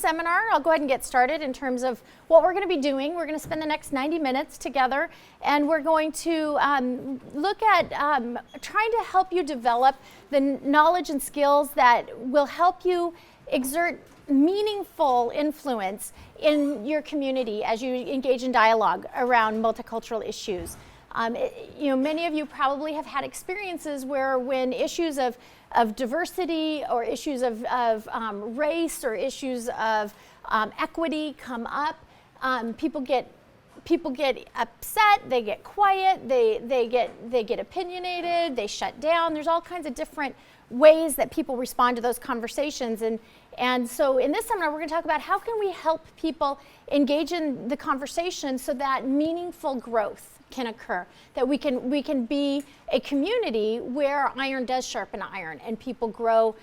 seminar. I'll go ahead and get started in terms of what we're going to be doing. We're going to spend the next 90 minutes together, and we're going to look at trying to help you develop the knowledge and skills that will help you exert meaningful influence in your community as you engage in dialogue around multicultural issues. Many of you probably have had experiences where when issues of diversity or issues of race or issues of equity come up, people get upset, they get quiet, they get opinionated, they shut down. There's all kinds of different ways that people respond to those conversations. And so in this seminar, we're going to talk about how can we help people engage in the conversation so that meaningful growth can occur, that we can be a community where iron does sharpen iron and people grow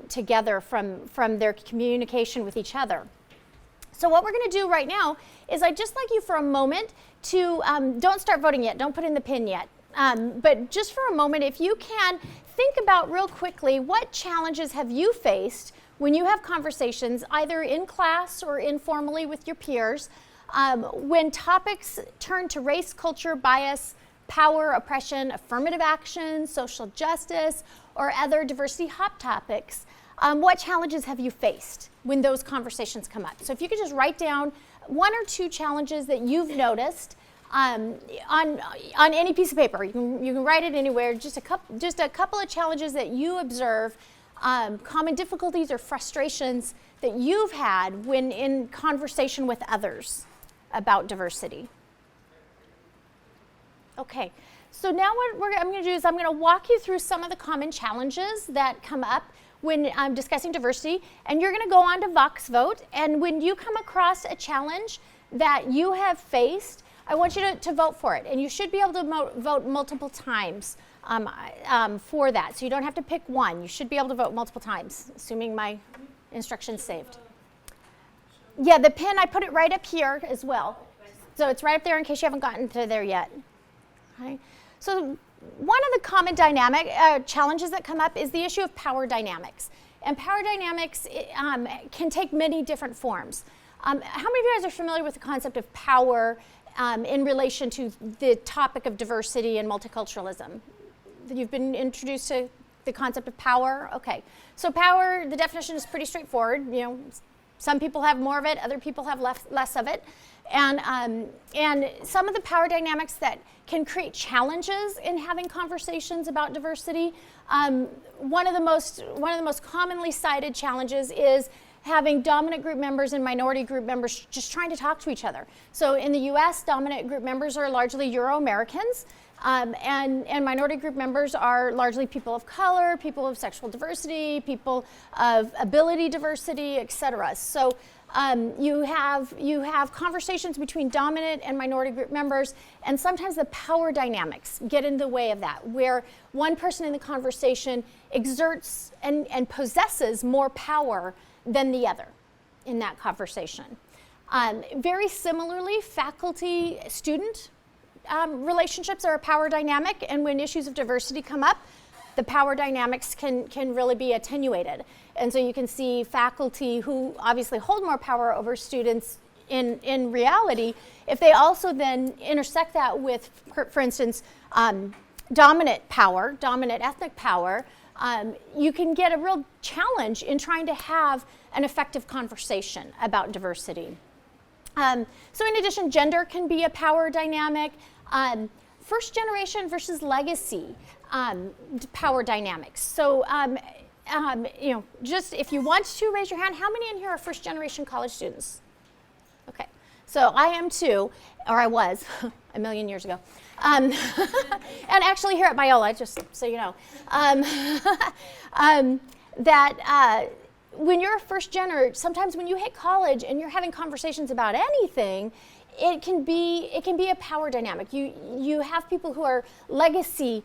together from their communication with each other. So what we're going to do right now is I'd just like you for a moment to, don't start voting yet, don't put in the pin yet, but just for a moment, if you can, think about real quickly what challenges have you faced when you have conversations either in class or informally with your peers, when topics turn to race, culture, bias, power, oppression, affirmative action, social justice, or other diversity hot topics. What challenges have you faced when those conversations come up? So if you could just write down one or two challenges that you've noticed on any piece of paper. You can write it anywhere. Just a couple of challenges that you observe, common difficulties or frustrations that you've had when in conversation with others about diversity. Okay, so now what I'm going to do is I'm going to walk you through some of the common challenges that come up when I'm discussing diversity, and you're going to go on to Vox Vote, and when you come across a challenge that you have faced, I want you to vote for it, and you should be able to vote multiple times for that, so you don't have to pick one. You should be able to vote multiple times, assuming my instructions saved. Yeah, the pin, I put it right up here as well. So it's right up there in case you haven't gotten to there yet. Okay. So one of the common challenges that come up is the issue of power dynamics. And power dynamics can take many different forms. How many of you guys are familiar with the concept of power in relation to the topic of diversity and multiculturalism? You've been introduced to the concept of power? Okay. So power, the definition is pretty straightforward. Some people have more of it, other people have less of it. And some of the power dynamics that can create challenges in having conversations about diversity, one of the most commonly cited challenges is having dominant group members and minority group members just trying to talk to each other. So in the US, dominant group members are largely Euro-Americans, and minority group members are largely people of color, people of sexual diversity, people of ability diversity, etc. So you have conversations between dominant and minority group members, and sometimes the power dynamics get in the way of that, where one person in the conversation exerts and possesses more power than the other in that conversation. Very similarly, faculty-student relationships are a power dynamic, and when issues of diversity come up, the power dynamics can really be attenuated. And so you can see faculty who obviously hold more power over students in reality, if they also then intersect that with, for instance, dominant power, dominant ethnic power, you can get a real challenge in trying to have an effective conversation about diversity. So in addition, gender can be a power dynamic. First generation versus legacy power dynamics. So, just if you want to raise your hand, how many in here are first generation college students? Okay, so I am too, or I was a million years ago. And actually here at Biola, just so you know, when you're a first gener, sometimes when you hit college and you're having conversations about anything, it can be a power dynamic. You have people who are legacy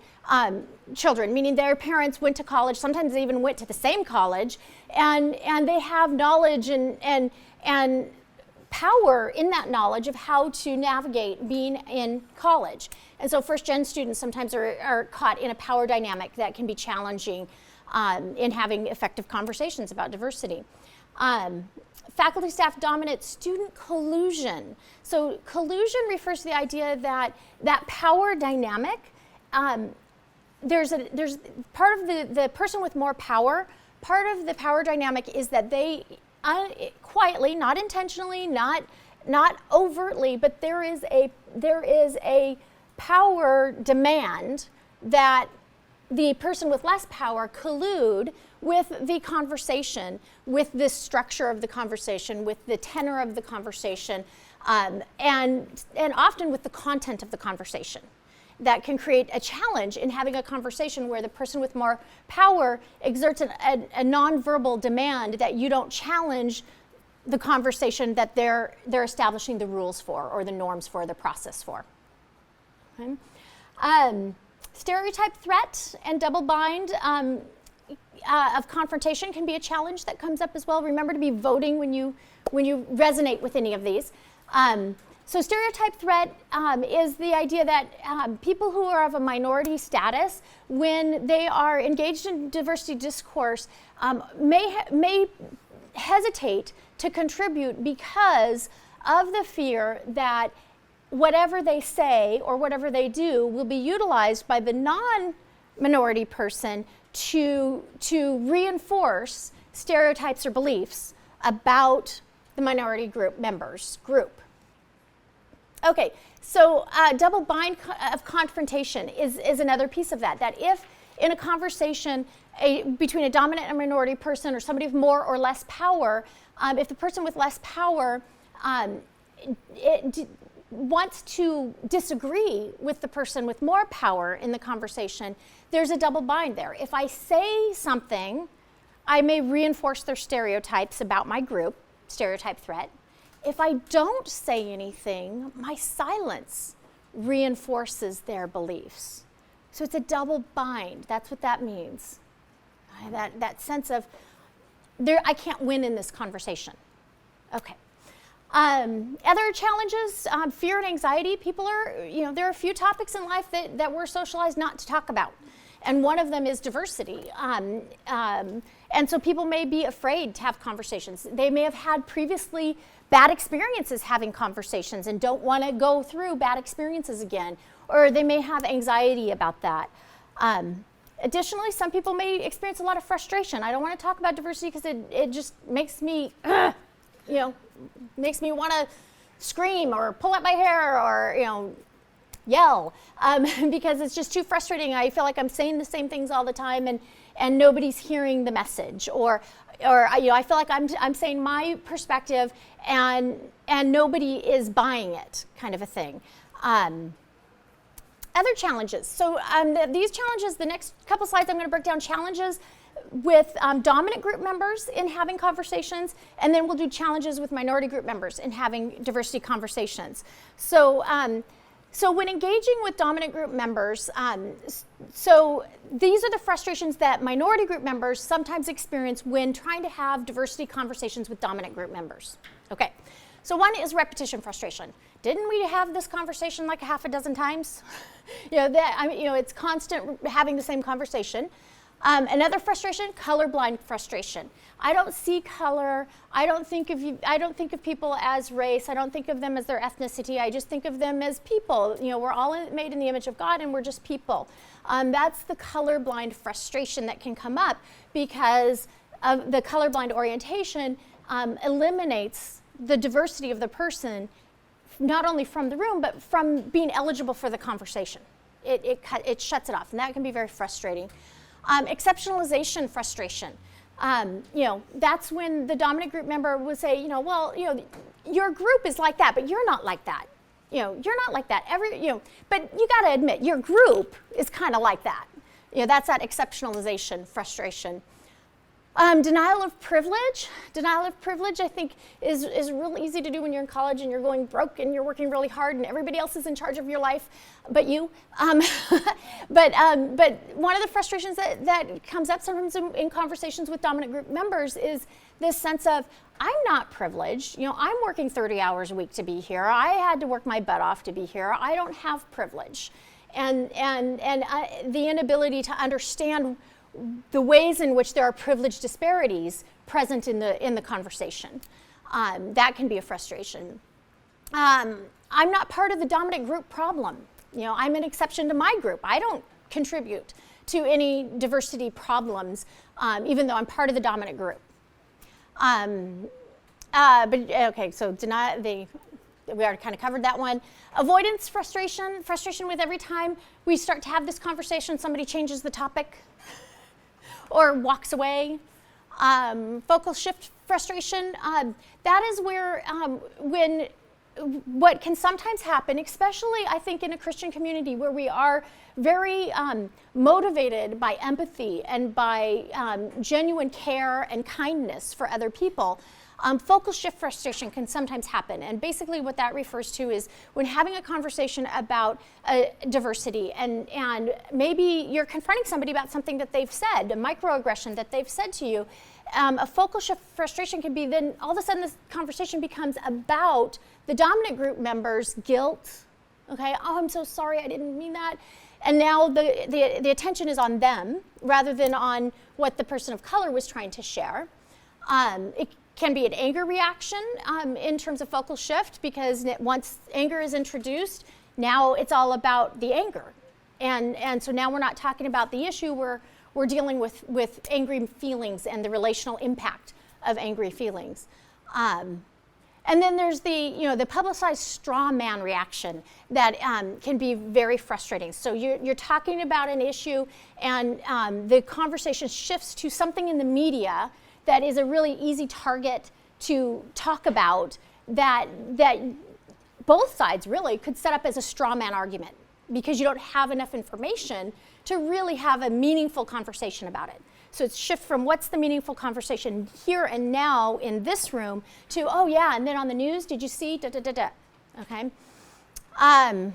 children, meaning their parents went to college, sometimes they even went to the same college, and they have knowledge and power in that knowledge of how to navigate being in college. And so first gen students sometimes are caught in a power dynamic that can be challenging in having effective conversations about diversity. Faculty staff dominant student collusion. So collusion refers to the idea that that power dynamic, there's part of the person with more power, part of the power dynamic is that they quietly, not intentionally, not overtly, but there is a power demand that the person with less power collude with the conversation, with the structure of the conversation, with the tenor of the conversation, and often with the content of the conversation. That can create a challenge in having a conversation where the person with more power exerts a nonverbal demand that you don't challenge the conversation that they're establishing the rules for, or the norms for, the process for. Okay. Stereotype threat and double bind of confrontation can be a challenge that comes up as well. Remember to be voting when you resonate with any of these. So stereotype threat is the idea that people who are of a minority status, when they are engaged in diversity discourse, may hesitate to contribute because of the fear that whatever they say or whatever they do will be utilized by the non-minority person to reinforce stereotypes or beliefs about the minority group members group. Okay, so double bind of confrontation is another piece of that. That if in a conversation between a dominant and minority person, or somebody with more or less power, if the person with less power wants to disagree with the person with more power in the conversation, there's a double bind there. If I say something, I may reinforce their stereotypes about my group, stereotype threat. If I don't say anything, my silence reinforces their beliefs. So it's a double bind. That's what that means. That sense of, I can't win in this conversation. Okay. Other challenges, fear and anxiety. People are, there are a few topics in life that we're socialized not to talk about. And one of them is diversity. And so people may be afraid to have conversations. They may have had previously bad experiences having conversations and don't want to go through bad experiences again. Or they may have anxiety about that. Additionally, some people may experience a lot of frustration. I don't want to talk about diversity because it just makes me, makes me want to scream or pull out my hair or, yell because it's just too frustrating. I feel like I'm saying the same things all the time and nobody's hearing the message, or I feel like I'm saying my perspective and nobody is buying it, kind of a thing. Other challenges. So these challenges, the next couple slides, I'm going to break down challenges with dominant group members in having conversations, and then we'll do challenges with minority group members in having diversity conversations. So when engaging with dominant group members, so these are the frustrations that minority group members sometimes experience when trying to have diversity conversations with dominant group members. Okay, so one is repetition frustration. Didn't we have this conversation like a half a dozen times? It's constant having the same conversation. Another frustration, colorblind frustration. I don't see color. I don't think of people as race. I don't think of them as their ethnicity. I just think of them as people. We're all made in the image of God, and we're just people. That's the colorblind frustration that can come up because of the colorblind orientation eliminates the diversity of the person, not only from the room, but from being eligible for the conversation. It shuts it off, and that can be very frustrating. Exceptionalization frustration. That's when the dominant group member would say, your group is like that, but you're not like that. You're not like that. But you got to admit, your group is kind of like that. That's that exceptionalization frustration. Denial of privilege. Denial of privilege, I think, is really easy to do when you're in college and you're going broke and you're working really hard and everybody else is in charge of your life but you. But one of the frustrations that comes up sometimes in conversations with dominant group members is this sense of, I'm not privileged. I'm working 30 hours a week to be here. I had to work my butt off to be here. I don't have privilege. And the inability to understand the ways in which there are privilege disparities present in the conversation. That can be a frustration. I'm not part of the dominant group problem. I'm an exception to my group. I don't contribute to any diversity problems, even though I'm part of the dominant group. Okay, so we already kind of covered that one. Avoidance, frustration with every time we start to have this conversation, somebody changes the topic or walks away. Focal shift frustration, that is where what can sometimes happen, especially I think in a Christian community where we are very motivated by empathy and by genuine care and kindness for other people. Focal shift frustration can sometimes happen, and basically what that refers to is when having a conversation about diversity and maybe you're confronting somebody about something that they've said, a microaggression that they've said to you, a focal shift frustration can be then all of a sudden this conversation becomes about the dominant group members' guilt. Okay, oh, I'm so sorry, I didn't mean that. And now the attention is on them rather than on what the person of color was trying to share. It can be an anger reaction in terms of focal shift, because once anger is introduced, now it's all about the anger. And so now we're not talking about the issue, we're dealing with angry feelings and the relational impact of angry feelings. And then there's the publicized straw man reaction that can be very frustrating. So you're talking about an issue and the conversation shifts to something in the media that is a really easy target to talk about that both sides really could set up as a straw man argument, because you don't have enough information to really have a meaningful conversation about it. So it's shift from what's the meaningful conversation here and now in this room to, oh yeah, and then on the news, did you see, okay? And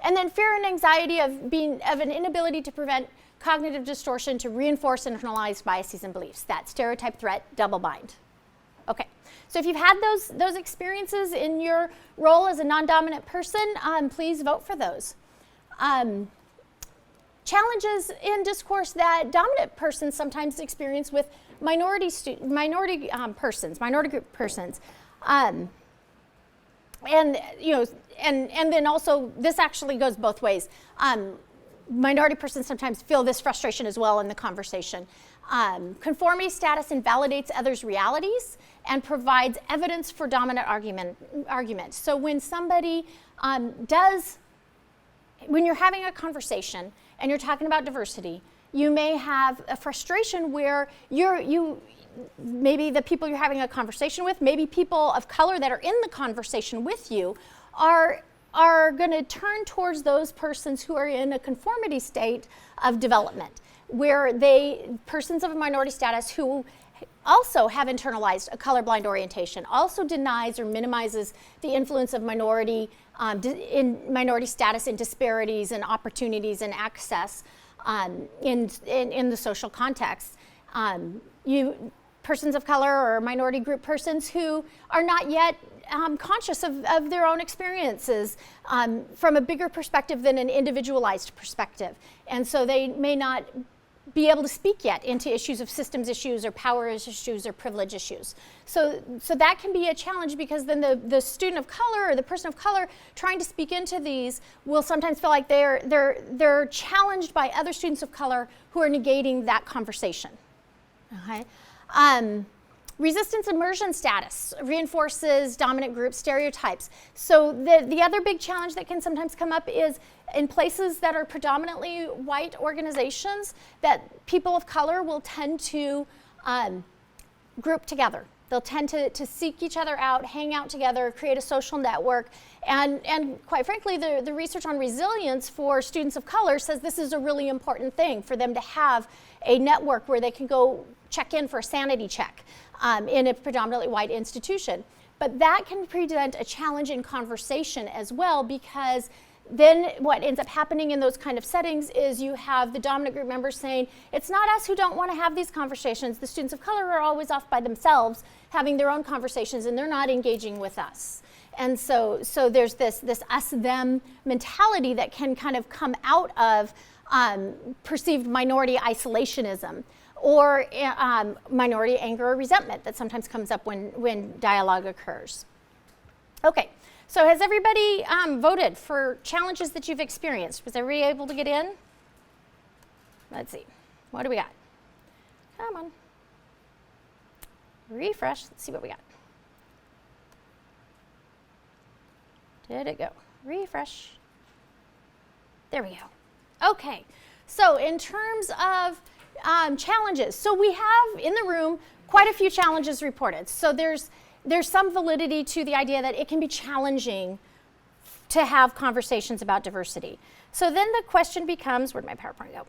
then fear and anxiety of an inability to prevent cognitive distortion to reinforce internalized biases and beliefs. That stereotype, threat, double bind. Okay, so if you've had those experiences in your role as a non-dominant person, please vote for those. Challenges in discourse that dominant persons sometimes experience with minority group persons. And then also this actually goes both ways. Minority persons sometimes feel this frustration as well in the conversation. Conformity status invalidates others' realities and provides evidence for dominant argument. So when somebody when you're having a conversation and you're talking about diversity, you may have a frustration where maybe the people you're having a conversation with, maybe people of color that are in the conversation with you are going to turn towards those persons who are in a conformity state of development, where persons of a minority status who also have internalized a colorblind orientation, also denies or minimizes the influence of minority status in disparities and opportunities and access in the social context. Persons of color or minority group persons who are not yet conscious of their own experiences from a bigger perspective than an individualized perspective. And so they may not be able to speak yet into issues of systems issues or power issues or privilege issues. So that can be a challenge, because then the student of color or the person of color trying to speak into these will sometimes feel like they're challenged by other students of color who are negating that conversation. Okay. Resistance immersion status reinforces dominant group stereotypes. So the other big challenge that can sometimes come up is in places that are predominantly white organizations, that people of color will tend to group together. They'll tend to seek each other out, hang out together, create a social network. And quite frankly, the research on resilience for students of color says this is a really important thing for them to have a network where they can go check in for a sanity check in a predominantly white institution. But that can present a challenge in conversation as well, because then what ends up happening in those kind of settings is you have the dominant group members saying, it's not us who don't want to have these conversations. The students of color are always off by themselves having their own conversations, and they're not engaging with us. And so there's this us-them mentality that can kind of come out of perceived minority isolationism, or minority anger or resentment that sometimes comes up when dialogue occurs. Okay, so has everybody voted for challenges that you've experienced? Was everybody able to get in? Let's see, what do we got? Come on. Refresh, let's see what we got. Did it go? Refresh. There we go. Okay, so in terms of challenges, so we have in the room quite a few challenges reported. So there's some validity to the idea that it can be challenging to have conversations about diversity. So then the question becomes, where'd my PowerPoint go?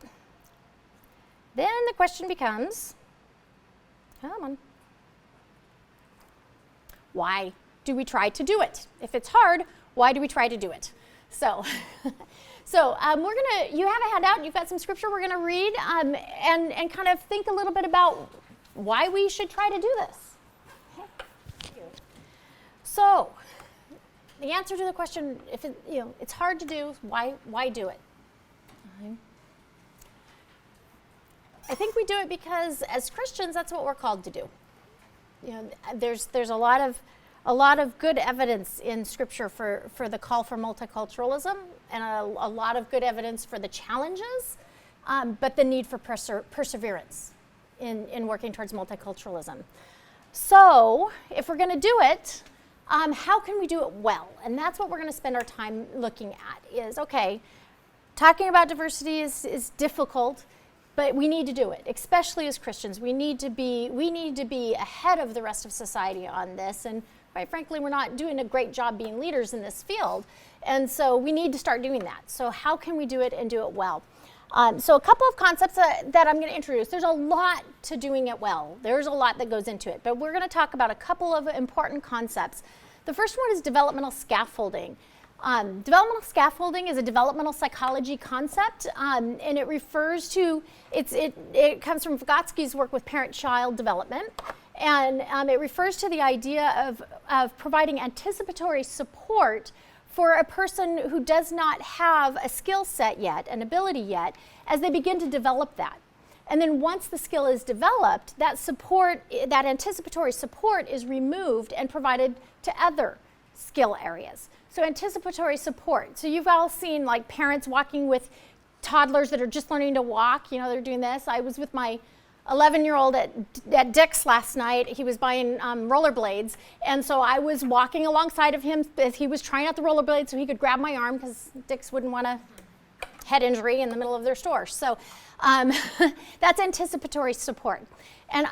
Then the question becomes, come on, why do we try to do it? If it's hard, why do we try to do it? So, you have a handout, you've got some scripture we're gonna read and kind of think a little bit about why we should try to do this. Okay. So, the answer to the question, if it's hard to do, why do it? Okay. I think we do it because as Christians, that's what we're called to do. There's a lot of good evidence in Scripture for the call for multiculturalism, and a lot of good evidence for the challenges, but the need for perseverance in working towards multiculturalism. So, if we're going to do it, how can we do it well? And that's what we're going to spend our time looking at. Is okay, talking about diversity is difficult. But we need to do it, especially as Christians. We need to be ahead of the rest of society on this. And quite frankly, we're not doing a great job being leaders in this field. And so we need to start doing that. So how can we do it and do it well? So a couple of concepts that I'm going to introduce. There's a lot to doing it well. There's a lot that goes into it. But we're going to talk about a couple of important concepts. The first one is developmental scaffolding. Developmental scaffolding is a developmental psychology concept, and it refers to, it comes from Vygotsky's work with parent-child development, and it refers to the idea of providing anticipatory support for a person who does not have a skill set yet, an ability yet, as they begin to develop that. And then once the skill is developed, that support, that anticipatory support is removed and provided to other skill areas. So anticipatory support. So you've all seen like parents walking with toddlers that are just learning to walk. They're doing this. I was with my 11-year-old at Dick's last night. He was buying rollerblades. And so I was walking alongside of him as he was trying out the rollerblades so he could grab my arm because Dick's wouldn't want a head injury in the middle of their store. So that's anticipatory support. And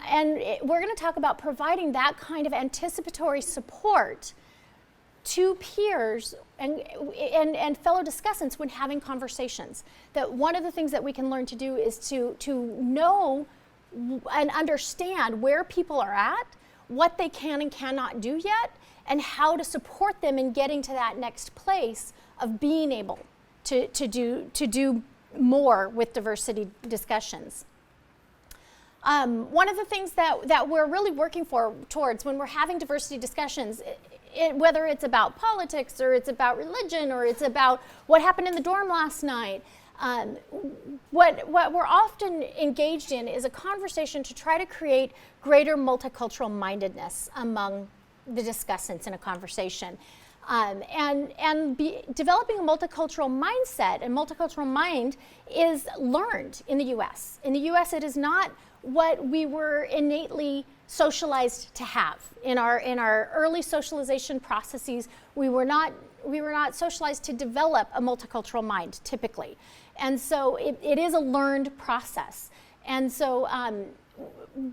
we're going to talk about providing that kind of anticipatory support to peers and fellow discussants when having conversations. That one of the things that we can learn to do is to know and understand where people are at, what they can and cannot do yet, and how to support them in getting to that next place of being able to do more with diversity discussions. One of the things that we're really working towards when we're having diversity discussions, whether it's about politics or it's about religion or it's about what happened in the dorm last night, what we're often engaged in is a conversation to try to create greater multicultural mindedness among the discussants in a conversation. Developing a multicultural mindset and multicultural mind is learned in the U.S. In the U.S., it is not what we were innately socialized to have. In our early socialization processes, we were not socialized to develop a multicultural mind typically, and so it is a learned process. And so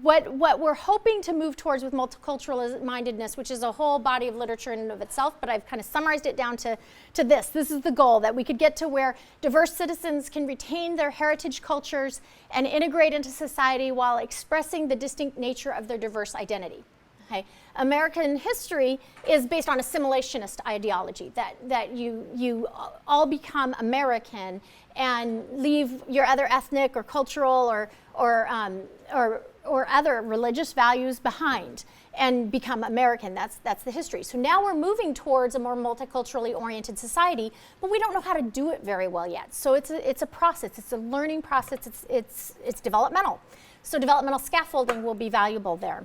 what we're hoping to move towards with multicultural mindedness, which is a whole body of literature in and of itself, but I've kind of summarized it down to this. This is the goal, that we could get to where diverse citizens can retain their heritage cultures and integrate into society while expressing the distinct nature of their diverse identity. Okay? American history is based on assimilationist ideology, that you all become American and leave your other ethnic or cultural or other religious values behind and become American. That's the history. So now we're moving towards a more multiculturally oriented society, but we don't know how to do it very well yet. So it's a process. It's a learning process. It's developmental. So developmental scaffolding will be valuable there.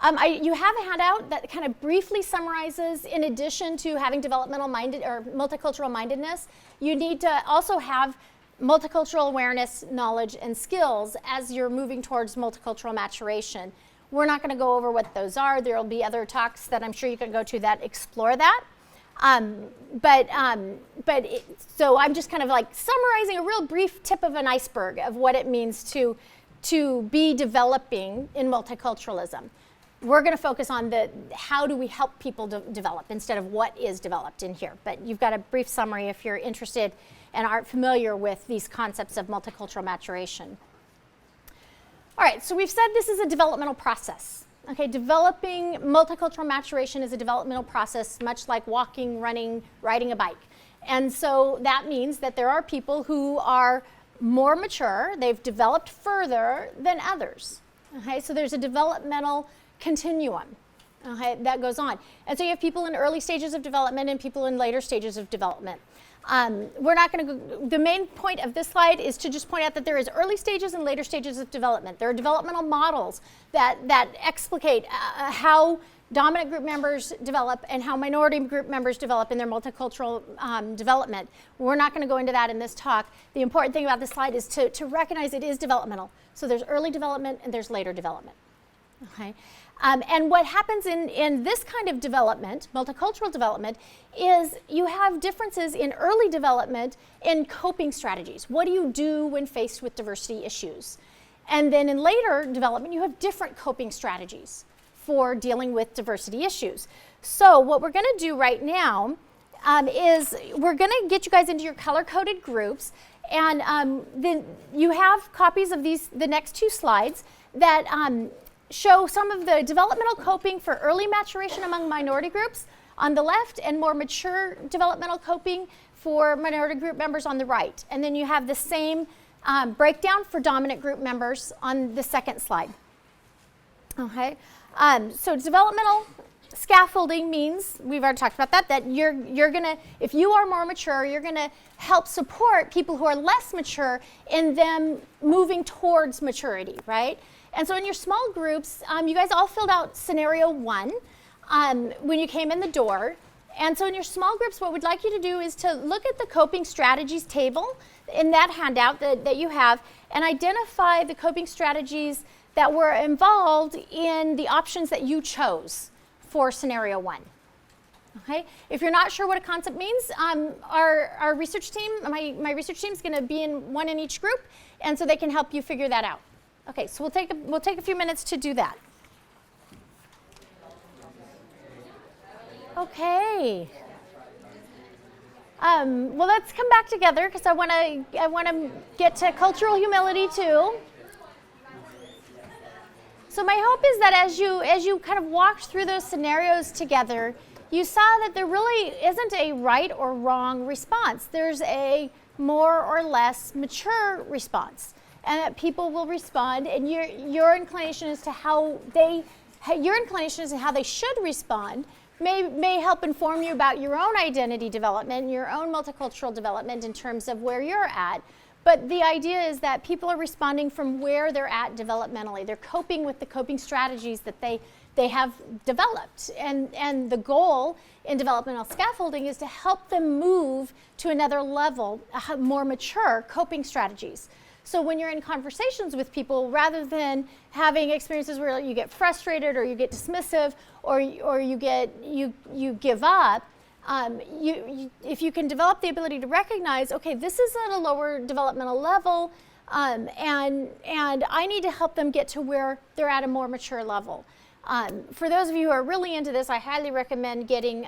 You have a handout that kind of briefly summarizes, in addition to having developmental minded or multicultural mindedness, you need to also have multicultural awareness, knowledge, and skills as you're moving towards multicultural maturation. We're not going to go over what those are. There will be other talks that I'm sure you can go to that explore that. So I'm just kind of like summarizing a real brief tip of an iceberg of what it means to be developing in multiculturalism. We're going to focus on how do we help people develop instead of what is developed in here. But you've got a brief summary if you're interested and aren't familiar with these concepts of multicultural maturation. All right, so we've said this is a developmental process. Okay, developing multicultural maturation is a developmental process, much like walking, running, riding a bike. And so that means that there are people who are more mature, they've developed further than others. Okay, so there's a developmental continuum, okay, that goes on. And so you have people in early stages of development and people in later stages of development. We're not going to go, the main point of this slide is to just point out that there is early stages and later stages of development. There are developmental models that explicate how dominant group members develop and how minority group members develop in their multicultural development. We're not going to go into that in this talk. The important thing about this slide is to recognize it is developmental. So there's early development and there's later development. Okay. And what happens in this kind of development, multicultural development, is you have differences in early development in coping strategies. What do you do when faced with diversity issues? And then in later development, you have different coping strategies for dealing with diversity issues. So what we're going to do right now is we're going to get you guys into your color-coded groups, and then you have copies of the next two slides that show some of the developmental coping for early maturation among minority groups on the left and more mature developmental coping for minority group members on the right. And then you have the same breakdown for dominant group members on the second slide. Okay, so developmental scaffolding means, we've already talked about that you're gonna, if you are more mature, you're gonna help support people who are less mature in them moving towards maturity, right? And so in your small groups, you guys all filled out scenario 1 when you came in the door. And so in your small groups, what we'd like you to do is to look at the coping strategies table in that handout that you have and identify the coping strategies that were involved in the options that you chose for scenario 1. Okay? If you're not sure what a concept means, our research team, my research team is going to be in one in each group, and so they can help you figure that out. Okay, so we'll take a few minutes to do that. Okay. Well, let's come back together because I want to get to cultural humility too. So my hope is that as you kind of walked through those scenarios together, you saw that there really isn't a right or wrong response. There's a more or less mature response. And that people will respond, and your inclination as to how they should respond may help inform you about your own identity development, your own multicultural development in terms of where you're at. But the idea is that people are responding from where they're at developmentally. They're coping with the coping strategies that they have developed. And the goal in developmental scaffolding is to help them move to another level, more mature coping strategies. So when you're in conversations with people, rather than having experiences where you get frustrated or you get dismissive or you give up, if you can develop the ability to recognize, okay, this is at a lower developmental level, and I need to help them get to where they're at a more mature level. For those of you who are really into this, I highly recommend getting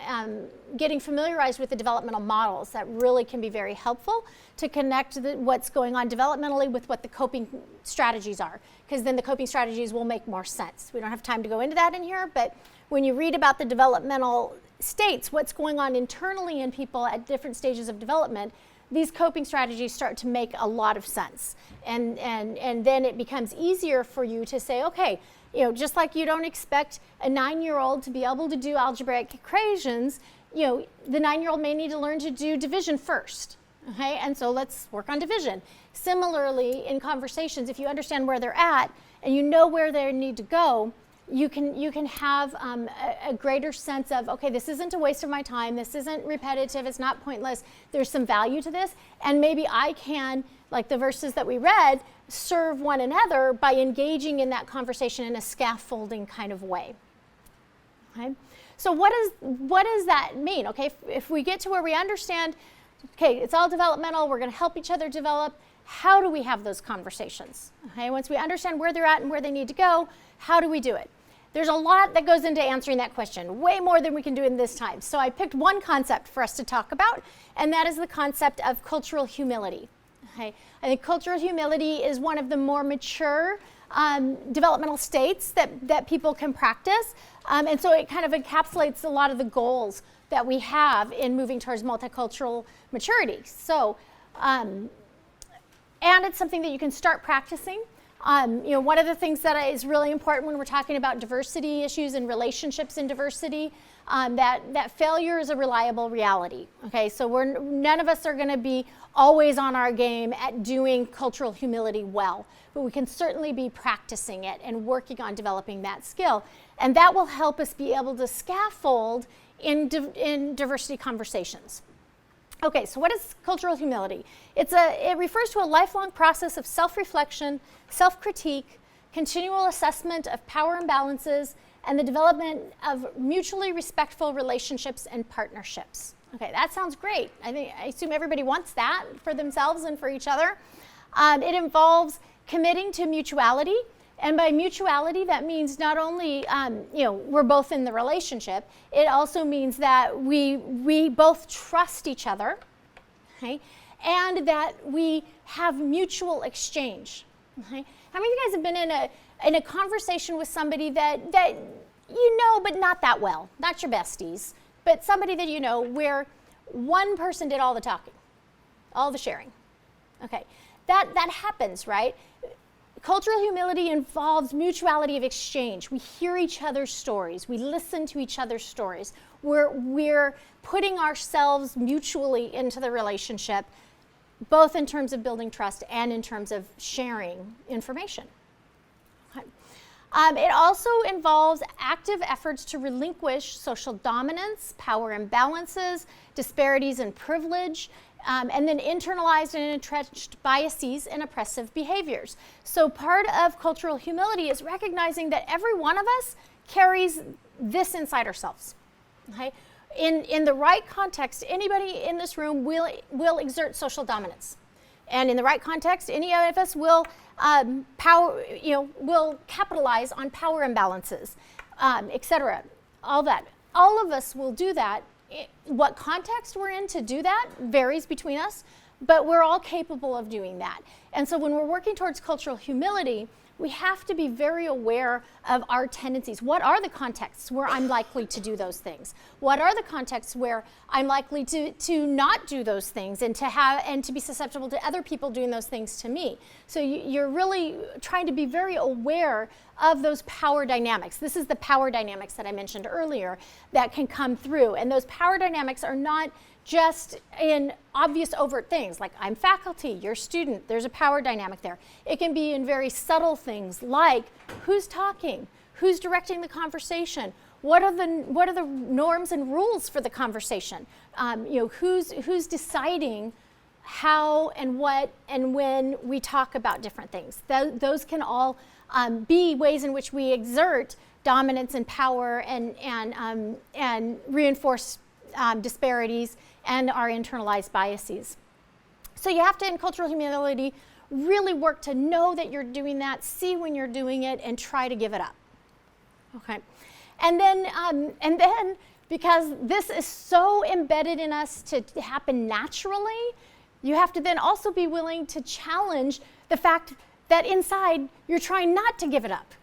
familiarized with the developmental models. That really can be very helpful to connect what's going on developmentally with what the coping strategies are, because then the coping strategies will make more sense. We don't have time to go into that in here, but when you read about the developmental states, what's going on internally in people at different stages of development, these coping strategies start to make a lot of sense. And then it becomes easier for you to say, okay, just like you don't expect a 9-year-old to be able to do algebraic equations, the 9-year-old may need to learn to do division first. Okay, and so let's work on division. Similarly, in conversations, if you understand where they're at and you know where they need to go, you can have a greater sense of, okay, this isn't a waste of my time, this isn't repetitive, it's not pointless, there's some value to this, and maybe I can, like the verses that we read, serve one another by engaging in that conversation in a scaffolding kind of way. Okay? So what does that mean? Okay, if we get to where we understand, okay, it's all developmental, we're going to help each other develop, how do we have those conversations? Okay, once we understand where they're at and where they need to go, how do we do it? There's a lot that goes into answering that question, way more than we can do in this time. So I picked one concept for us to talk about, and that is the concept of cultural humility. Okay? I think cultural humility is one of the more mature developmental states that people can practice. And so it kind of encapsulates a lot of the goals that we have in moving towards multicultural maturity. So, and it's something that you can start practicing. One of the things that is really important when we're talking about diversity issues and relationships in diversity, that failure is a reliable reality. Okay, so none of us are going to be always on our game at doing cultural humility well, but we can certainly be practicing it and working on developing that skill, and that will help us be able to scaffold in diversity conversations. Okay, so what is cultural humility? It refers to a lifelong process of self-reflection, self-critique, continual assessment of power imbalances, and the development of mutually respectful relationships and partnerships. Okay, that sounds great. I assume everybody wants that for themselves and for each other. It involves committing to mutuality, and by mutuality, that means not only we're both in the relationship, it also means that we both trust each other, okay, and that we have mutual exchange. Okay? How many of you guys have been in a conversation with somebody that you know, but not that well, not your besties, but somebody that you know where one person did all the talking, all the sharing? Okay, that happens, right? Cultural humility involves mutuality of exchange. We hear each other's stories. We listen to each other's stories. We're putting ourselves mutually into the relationship, both in terms of building trust and in terms of sharing information. Okay. It also involves active efforts to relinquish social dominance, power imbalances, disparities in privilege, and then internalized and entrenched biases and oppressive behaviors. So part of cultural humility is recognizing that every one of us carries this inside ourselves. Okay? In the right context, anybody in this room will exert social dominance. And in the right context, any of us will will capitalize on power imbalances, etc. All that. All of us will do that. What context we're in to do that varies between us, but we're all capable of doing that. And so when we're working towards cultural humility, we have to be very aware of our tendencies. What are the contexts where I'm likely to do those things? What are the contexts where I'm likely to not do those things and to be susceptible to other people doing those things to me? So you're really trying to be very aware of those power dynamics. This is the power dynamics that I mentioned earlier that can come through. And those power dynamics are not just in obvious overt things like I'm faculty, you're student, there's a power dynamic there. It can be in very subtle things like who's talking, who's directing the conversation, what are the norms and rules for the conversation, who's deciding how and what and when we talk about different things. Those can all be ways in which we exert dominance and power and reinforce disparities and our internalized biases. So you have to, in cultural humility, really work to know that you're doing that, see when you're doing it, and try to give it up. Okay, and then because this is so embedded in us to happen naturally, you have to then also be willing to challenge the fact that inside you're trying not to give it up.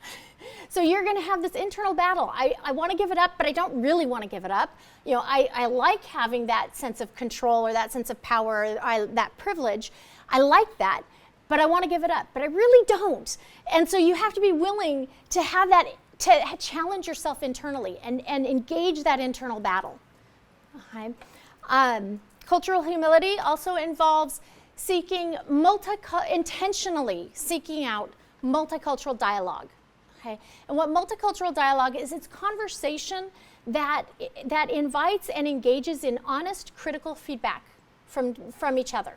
So you're going to have this internal battle. I want to give it up, but I don't really want to give it up. You know, I like having that sense of control or that sense of power, or that privilege. I like that, but I want to give it up, but I really don't. And so you have to be willing to have that, to challenge yourself internally and engage that internal battle. Okay. Cultural humility also involves intentionally seeking out multicultural dialogue. Okay. And what multicultural dialogue is, it's conversation that invites and engages in honest, critical feedback from each other.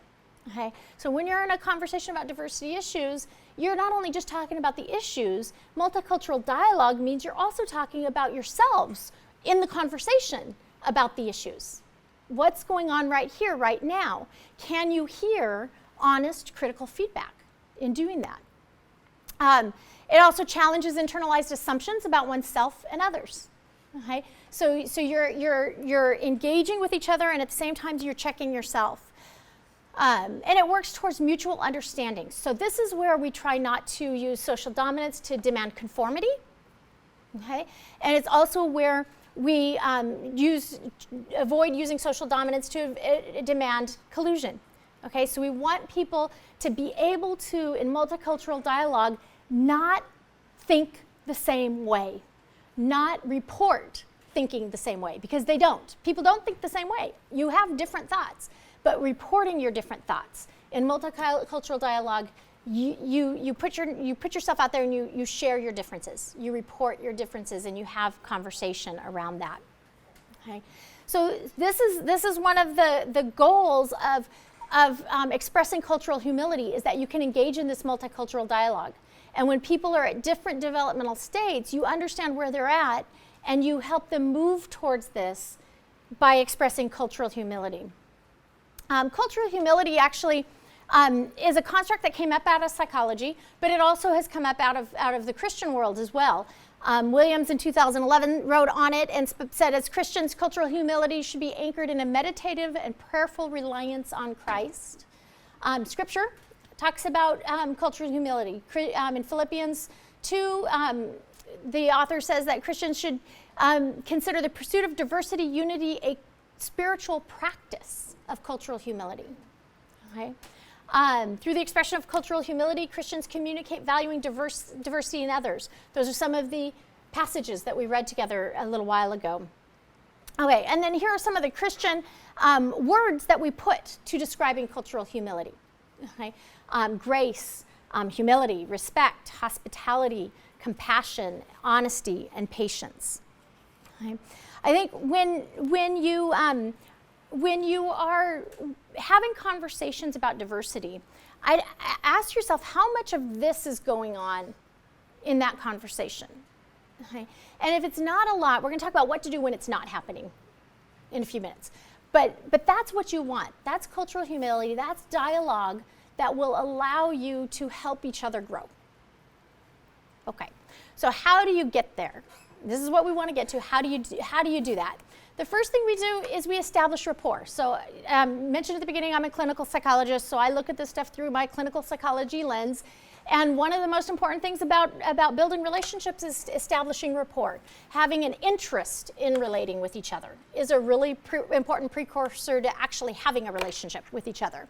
Okay. So when you're in a conversation about diversity issues, you're not only just talking about the issues. Multicultural dialogue means you're also talking about yourselves in the conversation about the issues. What's going on right here, right now? Can you hear honest, critical feedback in doing that? It also challenges internalized assumptions about oneself and others. Okay, so you're engaging with each other, and at the same time you're checking yourself. And it works towards mutual understanding. So this is where we try not to use social dominance to demand conformity. Okay, and it's also where we avoid using social dominance to demand collusion. Okay, so we want people to be able to, in multicultural dialogue, not think the same way, not report thinking the same way, because they don't. People don't think the same way. You have different thoughts, but reporting your different thoughts. In multicultural dialogue, you put yourself out there and you share your differences. You report your differences and you have conversation around that. Okay, so this is one of the goals of expressing cultural humility, is that you can engage in this multicultural dialogue. And when people are at different developmental states, you understand where they're at and you help them move towards this by expressing cultural humility. Cultural humility actually is a construct that came up out of psychology, but it also has come up out of the Christian world as well. Williams in 2011 wrote on it and said, as Christians, cultural humility should be anchored in a meditative and prayerful reliance on Christ. Scripture talks about cultural humility. In Philippians 2, the author says that Christians should consider the pursuit of diversity, unity, a spiritual practice of cultural humility. Okay? Through the expression of cultural humility, Christians communicate valuing diversity in others. Those are some of the passages that we read together a little while ago. Okay, and then here are some of the Christian words that we put to describing cultural humility. Okay? Grace, humility, respect, hospitality, compassion, honesty, and patience. Okay? I think when you are having conversations about diversity, I'd ask yourself how much of this is going on in that conversation. Okay? And if it's not a lot, we're going to talk about what to do when it's not happening in a few minutes. But that's what you want. That's cultural humility. That's dialogue that will allow you to help each other grow. Okay, so how do you get there? This is what we want to get to. How do you do that? The first thing we do is we establish rapport. So mentioned at the beginning, I'm a clinical psychologist, so I look at this stuff through my clinical psychology lens. And one of the most important things about building relationships is establishing rapport. Having an interest in relating with each other is a really important precursor to actually having a relationship with each other.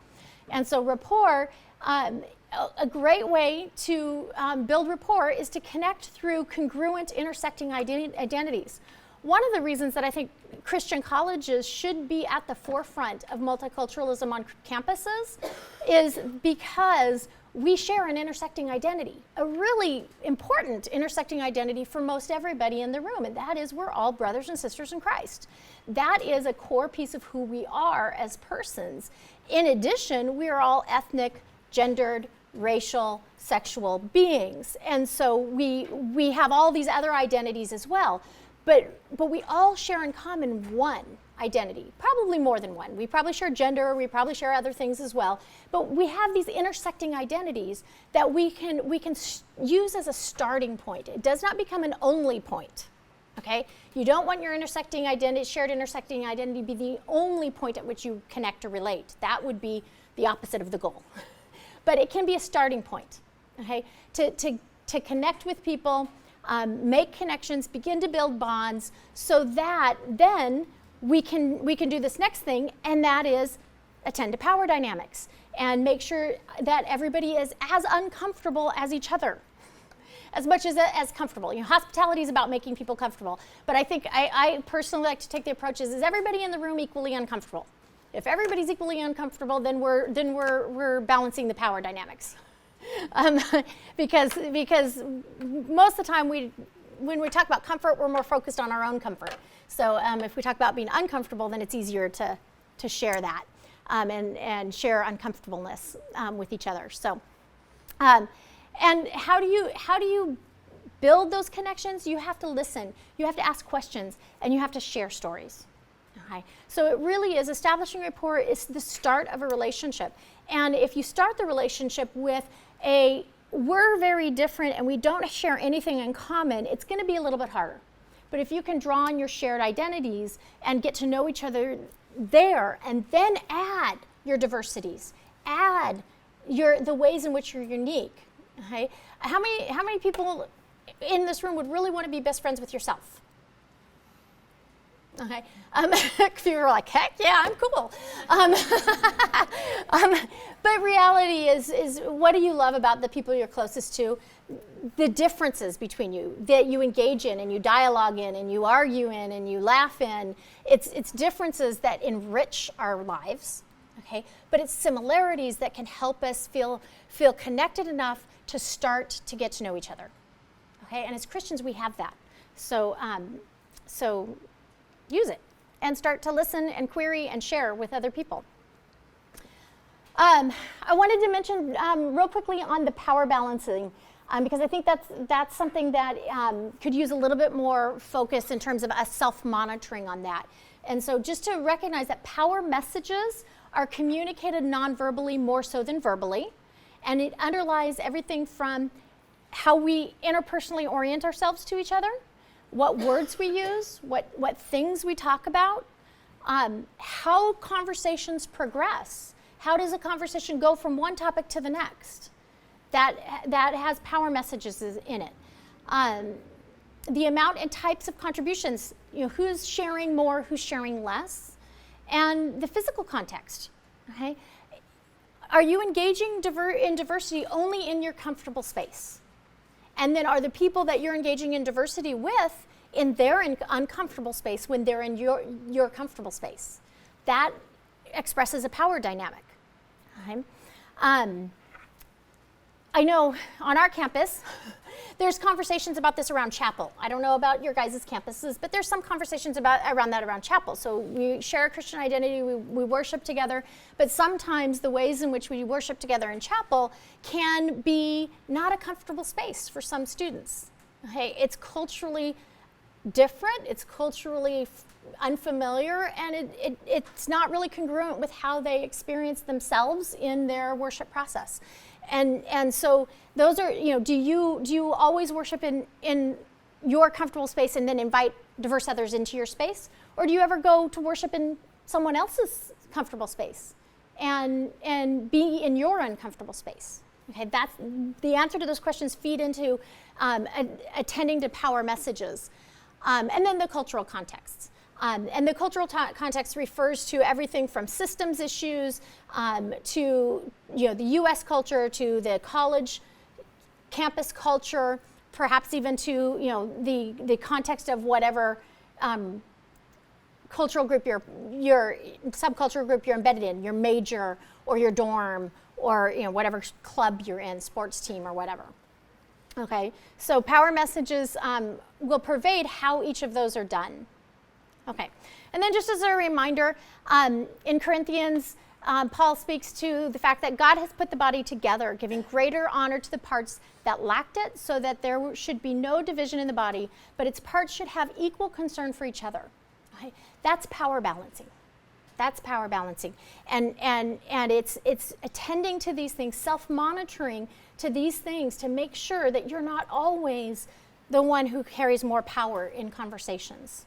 And so rapport, a great way to build rapport is to connect through congruent intersecting identities. One of the reasons that I think Christian colleges should be at the forefront of multiculturalism on campuses is because we share an intersecting identity, a really important intersecting identity for most everybody in the room, and that is we're all brothers and sisters in Christ. That is a core piece of who we are as persons. In addition, we are all ethnic, gendered, racial, sexual beings, and so we have all these other identities as well. But we all share in common one identity, probably more than one. We probably share gender, we probably share other things as well, but we have these intersecting identities that we can use as a starting point. It does not become an only point, okay? You don't want your intersecting identity, shared intersecting identity, be the only point at which you connect or relate. That would be the opposite of the goal. But it can be a starting point, okay? To connect with people, make connections, begin to build bonds, so that then we can do this next thing, and that is attend to power dynamics and make sure that everybody is as uncomfortable as each other, as much as comfortable. You know, hospitality is about making people comfortable, but I think I personally like to take the approach is everybody in the room equally uncomfortable? If everybody's equally uncomfortable, then we're balancing the power dynamics, because most of the time when we talk about comfort, we're more focused on our own comfort. So if we talk about being uncomfortable, then it's easier to share that and share uncomfortableness with each other. So, and how do you build those connections? You have to listen, you have to ask questions, and you have to share stories. Okay. So it really is establishing rapport is the start of a relationship. And if you start the relationship with we're very different and we don't share anything in common, it's going to be a little bit harder. But if you can draw on your shared identities and get to know each other there, and then add your diversities, add the ways in which you're unique. Okay? How many people in this room would really want to be best friends with yourself? Okay, if you were like, heck yeah, I'm cool. But reality is what do you love about the people you're closest to? The differences between you that you engage in and you dialogue in and you argue in and you laugh in. It's differences that enrich our lives, okay? But it's similarities that can help us feel connected enough to start to get to know each other, okay? And as Christians, we have that. So use it and start to listen and query and share with other people. I wanted to mention real quickly on the power balancing, because I think that's something that could use a little bit more focus in terms of us self-monitoring on that. And so just to recognize that power messages are communicated non-verbally more so than verbally, and it underlies everything from how we interpersonally orient ourselves to each other, what words we use, what things we talk about, how conversations progress. How does a conversation go from one topic to the next? That has power messages in it. The amount and types of contributions, you know, who's sharing more, who's sharing less, and the physical context, okay? Are you engaging in diversity only in your comfortable space? And then are the people that you're engaging in diversity with in their uncomfortable space when they're in your comfortable space? That expresses a power dynamic. Okay? I know on our campus, there's conversations about this around chapel. I don't know about your guys' campuses, but there's some conversations around chapel. So we share a Christian identity, we worship together, but sometimes the ways in which we worship together in chapel can be not a comfortable space for some students. Okay? It's culturally different, it's culturally unfamiliar, and it's not really congruent with how they experience themselves in their worship process. And so those are, you know, do you always worship in your comfortable space and then invite diverse others into your space? Or do you ever go to worship in someone else's comfortable space and be in your uncomfortable space? Okay, that's the answer to those questions feed into attending to power messages. And then the cultural contexts. And the cultural context refers to everything from systems issues to, you know, the U.S. culture, to the college campus culture, perhaps even to, you know, the context of whatever cultural group your subcultural group you're embedded in, your major or your dorm or, you know, whatever club you're in, sports team or whatever. Okay, so power messages will pervade how each of those are done. Okay, and then just as a reminder, in Corinthians, Paul speaks to the fact that God has put the body together, giving greater honor to the parts that lacked it, so that there should be no division in the body, but its parts should have equal concern for each other. Okay? That's power balancing. That's power balancing. And it's attending to these things, self-monitoring to these things to make sure that you're not always the one who carries more power in conversations.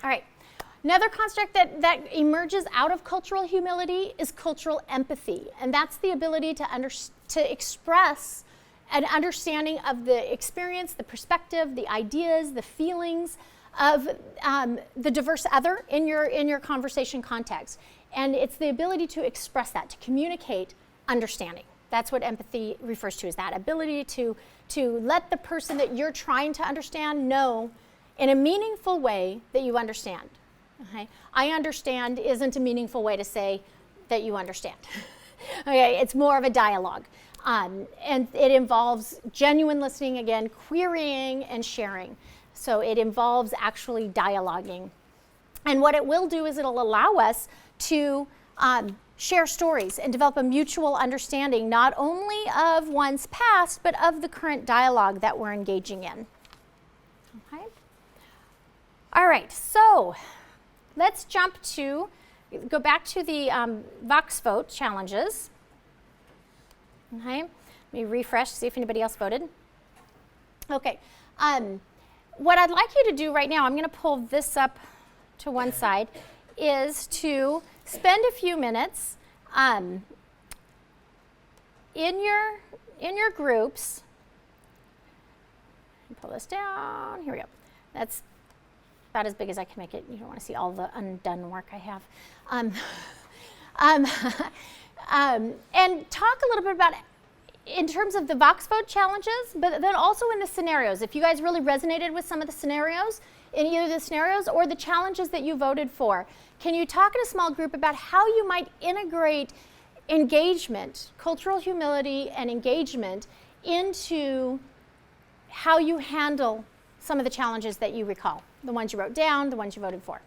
All right. Another construct that emerges out of cultural humility is cultural empathy. And that's the ability to express an understanding of the experience, the perspective, the ideas, the feelings of the diverse other in your conversation context. And it's the ability to express that, to communicate understanding. That's what empathy refers to, is that ability to let the person that you're trying to understand know in a meaningful way that you understand. Okay? I understand isn't a meaningful way to say that you understand. Okay, it's more of a dialogue. And it involves genuine listening, again, querying and sharing. So it involves actually dialoguing. And what it will do is it'll allow us to share stories and develop a mutual understanding, not only of one's past, but of the current dialogue that we're engaging in. Okay? All right, so let's go back to the Vox Vote challenges. Okay, let me refresh, see if anybody else voted. Okay, what I'd like you to do right now, I'm going to pull this up to one side, is to spend a few minutes in your groups. Pull this down. Here we go. That's about as big as I can make it. You don't want to see all the undone work I have. And talk a little bit about, in terms of the Vox Vote challenges, but then also in the scenarios. If you guys really resonated with some of the scenarios, in either the scenarios or the challenges that you voted for, can you talk in a small group about how you might integrate engagement, cultural humility and engagement, into how you handle some of the challenges that you recall, the ones you wrote down, the ones you voted for.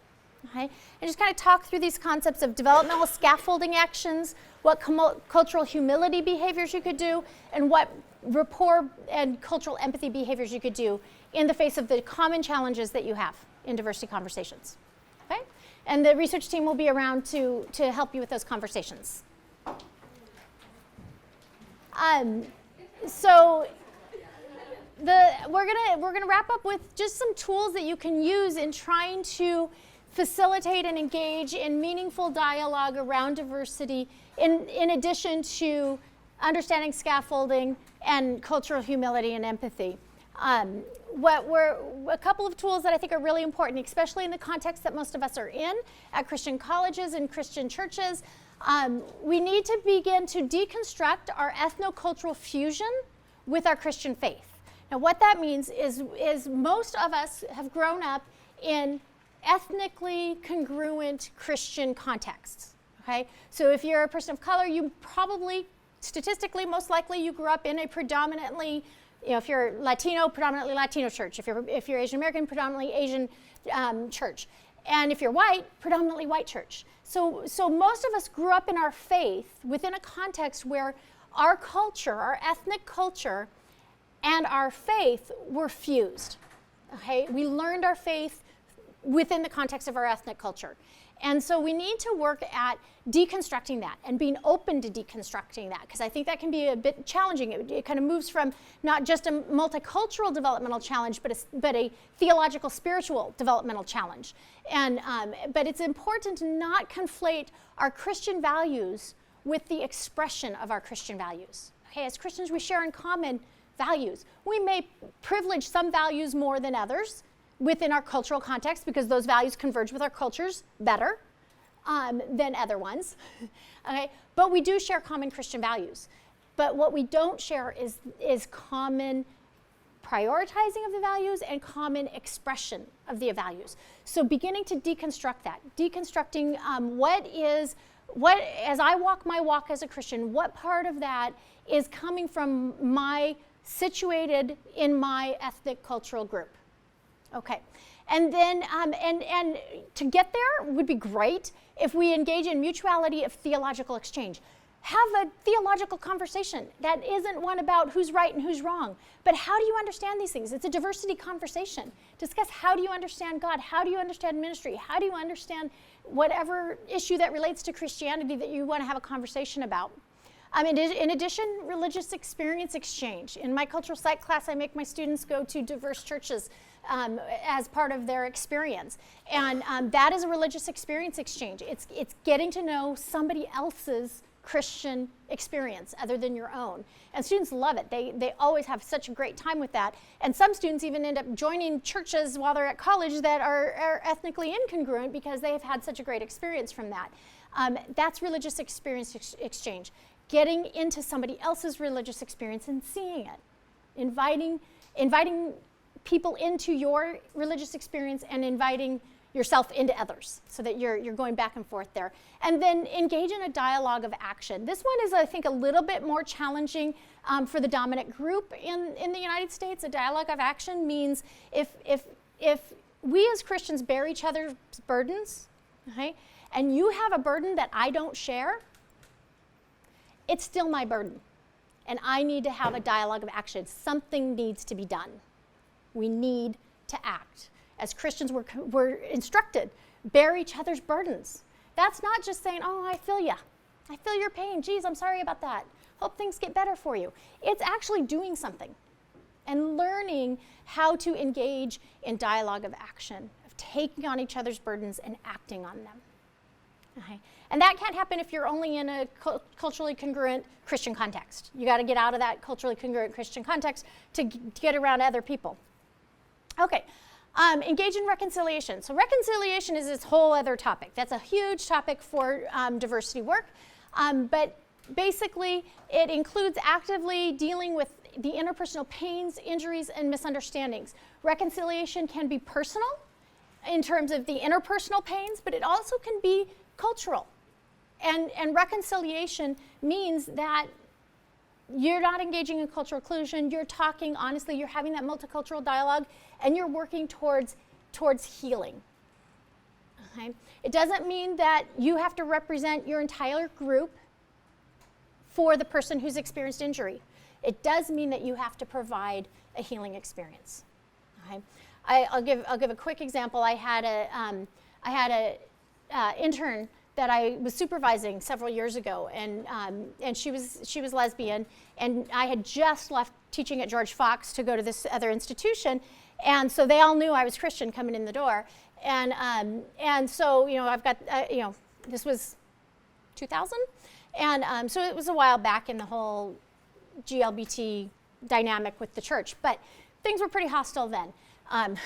Okay? And just kind of talk through these concepts of developmental scaffolding actions, what cultural humility behaviors you could do, and what rapport and cultural empathy behaviors you could do in the face of the common challenges that you have in diversity conversations. Okay? And the research team will be around to help you with those conversations. So we're gonna wrap up with just some tools that you can use in trying to facilitate and engage in meaningful dialogue around diversity, in addition to understanding scaffolding and cultural humility and empathy. A couple of tools that I think are really important, especially in the context that most of us are in at Christian colleges and Christian churches. We need to begin to deconstruct our ethno-cultural fusion with our Christian faith. Now, what that means is most of us have grown up in ethnically congruent Christian contexts. Okay? So if you're a person of color, you probably, statistically, most likely you grew up in a predominantly, if you're Latino, predominantly Latino church. If you're Asian American, predominantly Asian church. And if you're white, predominantly white church. So most of us grew up in our faith within a context where our culture, our ethnic culture, and our faith were fused. Okay? We learned our faith within the context of our ethnic culture. And so we need to work at deconstructing that and being open to deconstructing that, because I think that can be a bit challenging. It kind of moves from not just a multicultural developmental challenge, but a theological, spiritual developmental challenge. And but it's important to not conflate our Christian values with the expression of our Christian values. Okay, as Christians, we share in common values. We may privilege some values more than others within our cultural context, because those values converge with our cultures better than other ones. Okay? But we do share common Christian values. But what we don't share is common prioritizing of the values and common expression of the values. So beginning to deconstruct that, deconstructing as I walk my walk as a Christian, what part of that is coming from situated in my ethnic cultural group. Okay, and then and to get there would be great if we engage in mutuality of theological exchange. Have a theological conversation that isn't one about who's right and who's wrong, but how do you understand these things? It's a diversity conversation. Discuss how do you understand God? How do you understand ministry? How do you understand whatever issue that relates to Christianity that you want to have a conversation about? In addition, religious experience exchange. In my cultural psych class, I make my students go to diverse churches as part of their experience. And that is a religious experience exchange. It's getting to know somebody else's Christian experience other than your own. And students love it. They always have such a great time with that. And some students even end up joining churches while they're at college that are ethnically incongruent because they have had such a great experience from that. That's religious experience exchange. Getting into somebody else's religious experience and seeing it. Inviting people into your religious experience and inviting yourself into others so that you're going back and forth there. And then engage in a dialogue of action. This one is, I think, a little bit more challenging for the dominant group in the United States. A dialogue of action means if we as Christians bear each other's burdens, okay, and you have a burden that I don't share, it's still my burden. And I need to have a dialogue of action. Something needs to be done. We need to act. As Christians, we're instructed, bear each other's burdens. That's not just saying, oh, I feel ya. I feel your pain. Geez, I'm sorry about that. Hope things get better for you. It's actually doing something and learning how to engage in dialogue of action, of taking on each other's burdens and acting on them. Okay. And that can't happen if you're only in a culturally congruent Christian context. You got to get out of that culturally congruent Christian context to get around other people. Okay. Engage in reconciliation. So reconciliation is this whole other topic. That's a huge topic for diversity work. But basically, it includes actively dealing with the interpersonal pains, injuries, and misunderstandings. Reconciliation can be personal in terms of the interpersonal pains, but it also can be cultural. And reconciliation means that you're not engaging in cultural inclusion, you're talking honestly, you're having that multicultural dialogue, and you're working towards healing. Okay? It doesn't mean that you have to represent your entire group for the person who's experienced injury. It does mean that you have to provide a healing experience. Okay? I'll give a quick example. I had a intern that I was supervising several years ago, and she was lesbian, and I had just left teaching at George Fox to go to this other institution, and so they all knew I was Christian coming in the door, and so I've got this was 2000, and so it was a while back in the whole GLBT dynamic with the church, but things were pretty hostile then.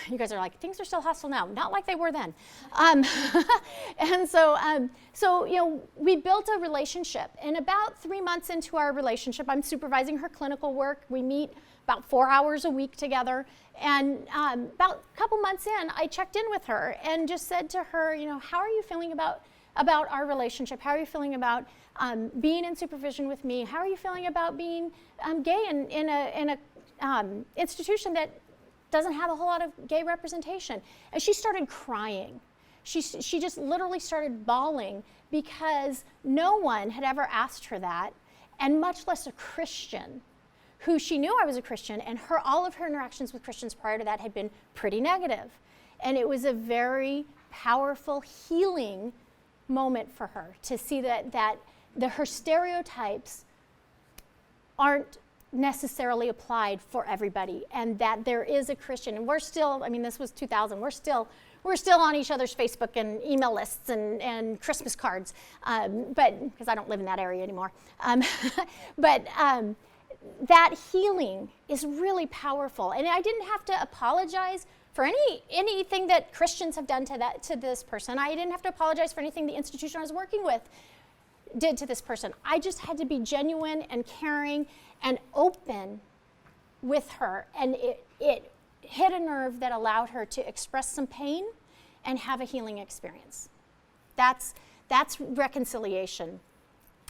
You guys are like, things are still hostile now. Not like they were then. And so we built a relationship. And about 3 months into our relationship, I'm supervising her clinical work. We meet about 4 hours a week together. And about a couple months in, I checked in with her and just said to her, how are you feeling about our relationship? How are you feeling about being in supervision with me? How are you feeling about being gay in a institution that doesn't have a whole lot of gay representation? And she started crying. She just literally started bawling because no one had ever asked her that, and much less a Christian who she knew I was a Christian, and all of her interactions with Christians prior to that had been pretty negative. And it was a very powerful healing moment for her to see that her stereotypes aren't necessarily applied for everybody, and that there is a Christian, and we're still, this was 2000, we're still on each other's Facebook and email lists and Christmas cards, but because I don't live in that area anymore. But that healing is really powerful, and I didn't have to apologize for anything that Christians have done to this person. I didn't have to apologize for anything the institution I was working with did to this person. I just had to be genuine and caring and open with her, and it hit a nerve that allowed her to express some pain and have a healing experience. That's reconciliation.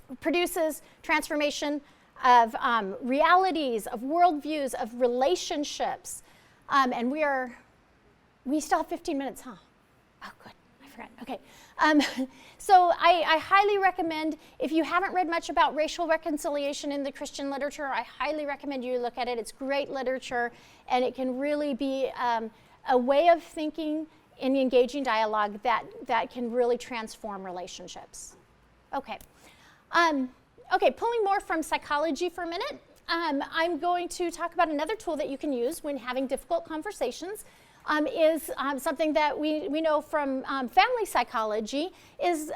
It produces transformation of realities, of worldviews, of relationships, and we still have 15 minutes, huh? Oh, good. Kathryn. Okay. So I highly recommend, if you haven't read much about racial reconciliation in the Christian literature, I highly recommend you look at it. It's great literature, and it can really be a way of thinking in engaging dialogue that can really transform relationships. Okay. Okay, pulling more from psychology for a minute, I'm going to talk about another tool that you can use when having difficult conversations. Is something that we know from family psychology, is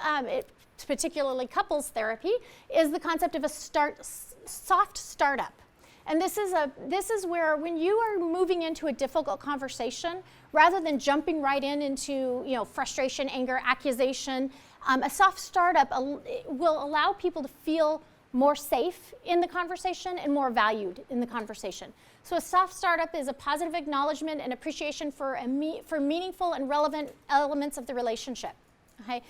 particularly couples therapy, is the concept of a soft startup. And this is where, when you are moving into a difficult conversation, rather than jumping right into frustration, anger, accusation, a soft startup will allow people to feel more safe in the conversation and more valued in the conversation. So a soft startup is a positive acknowledgement and appreciation for meaningful and relevant elements of the relationship. Okay?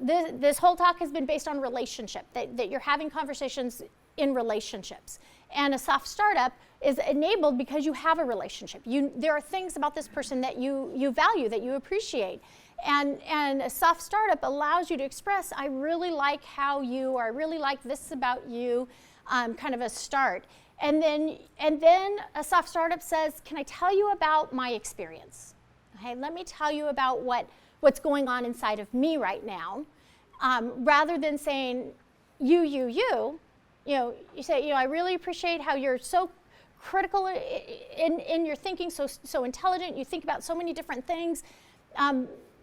This whole talk has been based on relationship, that you're having conversations in relationships. And a soft startup is enabled because you have a relationship. There are things about this person that you value, that you appreciate. And a soft startup allows you to express, I really like how you, or I really like this about you, kind of a start. And then a soft startup says, can I tell you about my experience? Okay, let me tell you about what's going on inside of me right now, rather than saying, you say, I really appreciate how you're so critical in your thinking, so intelligent, you think about so many different things.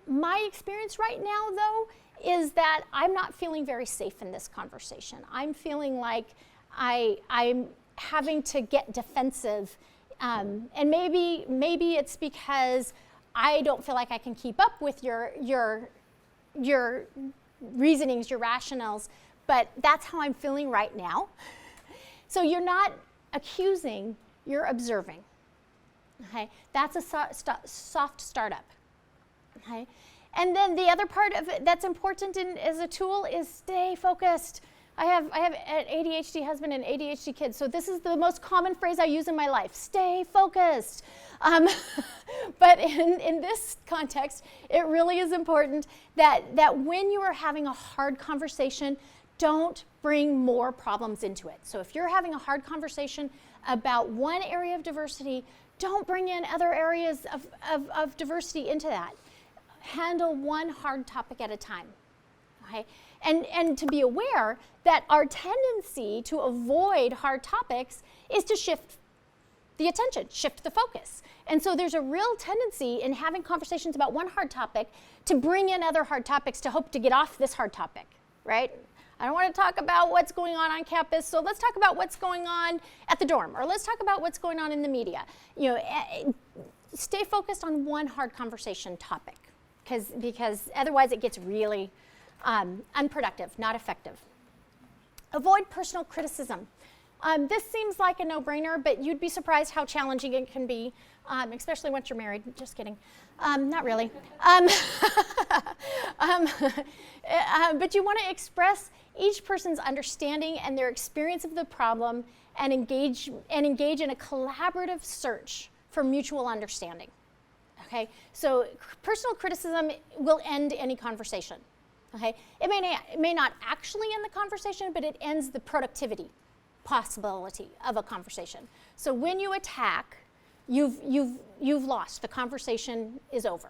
My experience right now, though, is that I'm not feeling very safe in this conversation. I'm feeling like I'm having to get defensive, and maybe it's because I don't feel like I can keep up with your reasonings, your rationales, but that's how I'm feeling right now. So you're not accusing, you're observing. Okay, that's a soft startup. Okay, and then the other part of it that's important as a tool is stay focused. I have an ADHD husband and ADHD kids, so this is the most common phrase I use in my life, stay focused. But in this context, it really is important that when you are having a hard conversation, don't bring more problems into it. So if you're having a hard conversation about one area of diversity, don't bring in other areas of diversity into that. Handle one hard topic at a time. Okay? And to be aware that our tendency to avoid hard topics is to shift the attention, shift the focus. And so there's a real tendency in having conversations about one hard topic to bring in other hard topics to hope to get off this hard topic, right? I don't want to talk about what's going on campus, so let's talk about what's going on at the dorm, or let's talk about what's going on in the media. Stay focused on one hard conversation topic, because otherwise it gets really unproductive, not effective. Avoid personal criticism. This seems like a no-brainer, but you'd be surprised how challenging it can be, especially once you're married. Just kidding. Not really. But you want to express each person's understanding and their experience of the problem, and engage in a collaborative search for mutual understanding. Okay, so personal criticism will end any conversation. Okay, it may not actually end the conversation, but it ends the productivity possibility of a conversation. So when you attack, you've lost. The conversation is over.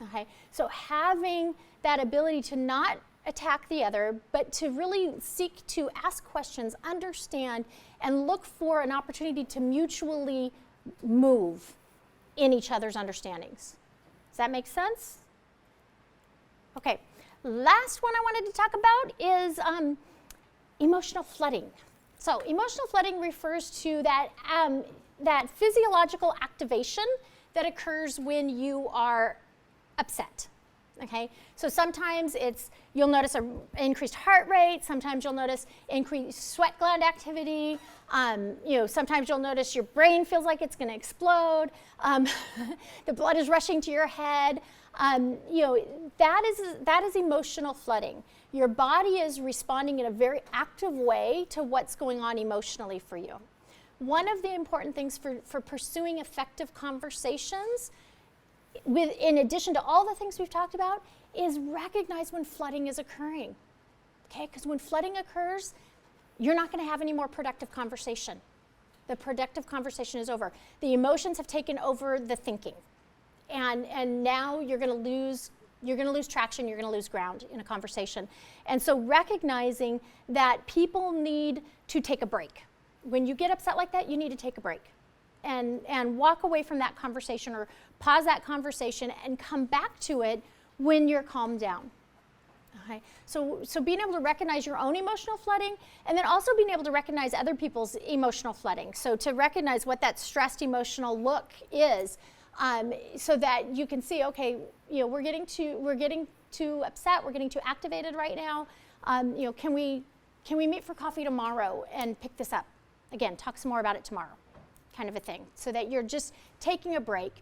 Okay, so having that ability to not attack the other, but to really seek to ask questions, understand, and look for an opportunity to mutually move in each other's understandings. Does that make sense? Okay, last one I wanted to talk about is emotional flooding. So emotional flooding refers to that physiological activation that occurs when you are upset. Okay, so sometimes you'll notice an increased heart rate. Sometimes you'll notice increased sweat gland activity. Sometimes you'll notice your brain feels like it's going to explode. The blood is rushing to your head. That is emotional flooding. Your body is responding in a very active way to what's going on emotionally for you. One of the important things for pursuing effective conversations in addition to all the things we've talked about, is recognize when flooding is occurring. Okay, because when flooding occurs, you're not going to have any more productive conversation. The productive conversation is over. The emotions have taken over the thinking, and now you're going to lose traction. You're going to lose ground in a conversation. And so recognizing that people need to take a break. When you get upset like that, you need to take a break, and walk away from that conversation, or pause that conversation and come back to it when you're calmed down. Okay. So being able to recognize your own emotional flooding, and then also being able to recognize other people's emotional flooding. So to recognize what that stressed emotional look is, so that you can see, okay, we're getting too upset, we're getting too activated right now. Can we meet for coffee tomorrow and pick this up? Again, talk some more about it tomorrow, kind of a thing. So that you're just taking a break.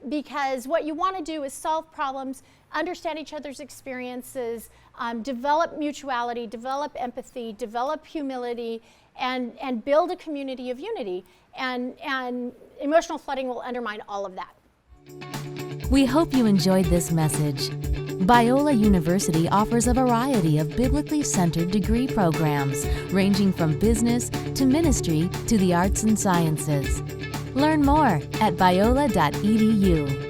Because what you want to do is solve problems, understand each other's experiences, develop mutuality, develop empathy, develop humility, and build a community of unity. And emotional flooding will undermine all of that. We hope you enjoyed this message. Biola University offers a variety of biblically centered degree programs, ranging from business to ministry to the arts and sciences. Learn more at biola.edu.